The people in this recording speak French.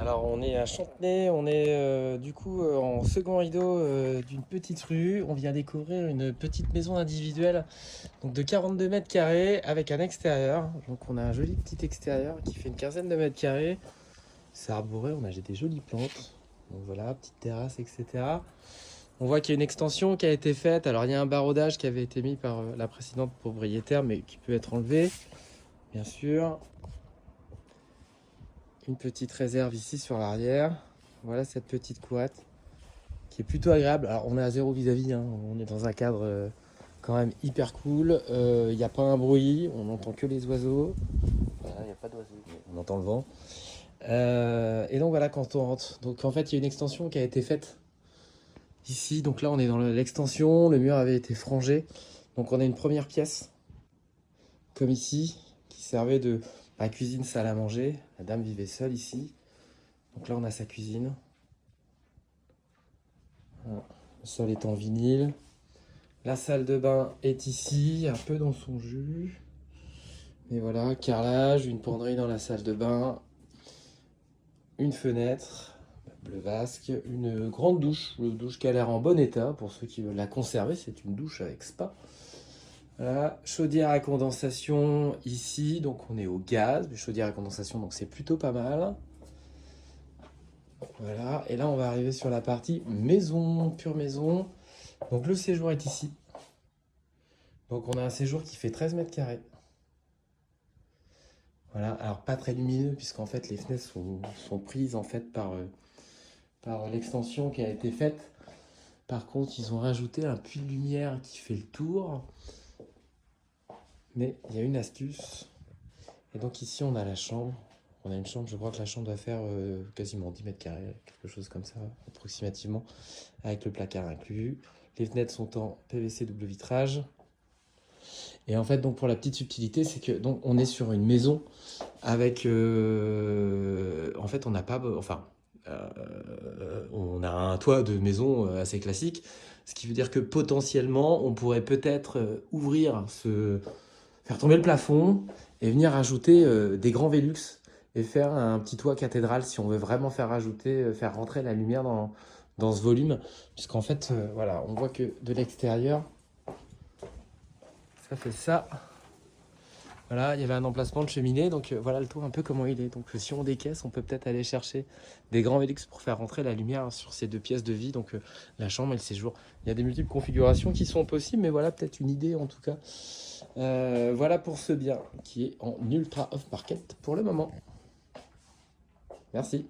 Alors on est à Chantenay, on est du coup en second rideau d'une petite rue. On vient découvrir une petite maison individuelle donc de 42 mètres carrés avec un extérieur. Donc on a un joli petit extérieur qui fait une quinzaine de mètres carrés. C'est arboré, on a des jolies plantes. Donc voilà, petite terrasse, etc. On voit qu'il y a une extension qui a été faite. Alors il y a un baraudage qui avait été mis par la précédente propriétaire mais qui peut être enlevé, bien sûr. Une petite réserve ici sur l'arrière. Voilà cette petite courette qui est plutôt agréable. Alors on est à zéro vis-à-vis, hein. On est dans un cadre quand même hyper cool. Il n'y a pas un bruit, on n'entend que les oiseaux. Voilà, il n'y a pas d'oiseaux, mais on entend le vent. Et donc voilà quand on rentre. Donc en fait il y a une extension qui a été faite ici. Donc là on est dans l'extension, le mur avait été frangé. Donc on a une première pièce, comme ici, qui servait de cuisine, salle à manger. La dame vivait seule ici. Donc là on a sa cuisine. Voilà. Le sol est en vinyle. La salle de bain est ici, un peu dans son jus. Mais voilà, carrelage, une penderie dans la salle de bain, une fenêtre, bleu vasque, une grande douche. Une douche qui a l'air en bon état pour ceux qui veulent la conserver. C'est une douche avec spa. Voilà, chaudière à condensation ici. Donc on est au gaz, mais chaudière à condensation, donc c'est plutôt pas mal. Voilà, et là on va arriver sur la partie maison, pure maison. Donc le séjour est ici. Donc on a un séjour qui fait 13 mètres carrés. Voilà, alors pas très lumineux puisqu'en fait les fenêtres sont prises en fait par l'extension qui a été faite. Par contre, ils ont rajouté un puits de lumière qui fait le tour. Mais il y a une astuce. Et donc ici on a la chambre. On a une chambre, je crois que la chambre doit faire quasiment 10 mètres carrés, quelque chose comme ça, approximativement, avec le placard inclus. Les fenêtres sont en PVC double vitrage. Et en fait, donc pour la petite subtilité, c'est que donc on est sur une maison avec, en fait, on n'a pas, enfin, on a un toit de maison assez classique, ce qui veut dire que potentiellement, on pourrait peut-être faire tomber le plafond et venir ajouter des grands Velux et faire un petit toit cathédrale si on veut vraiment faire rajouter, faire rentrer la lumière dans ce volume, puisqu'en fait, voilà, on voit que de l'extérieur, ça fait ça. Voilà, il y avait un emplacement de cheminée, donc voilà le tour un peu comment il est. Donc si on décaisse, on peut peut-être aller chercher des grands Velux pour faire rentrer la lumière sur ces deux pièces de vie, donc la chambre et le séjour. Il y a des multiples configurations qui sont possibles, mais voilà peut-être une idée en tout cas. Voilà pour ce bien qui est en ultra off market pour le moment. Merci.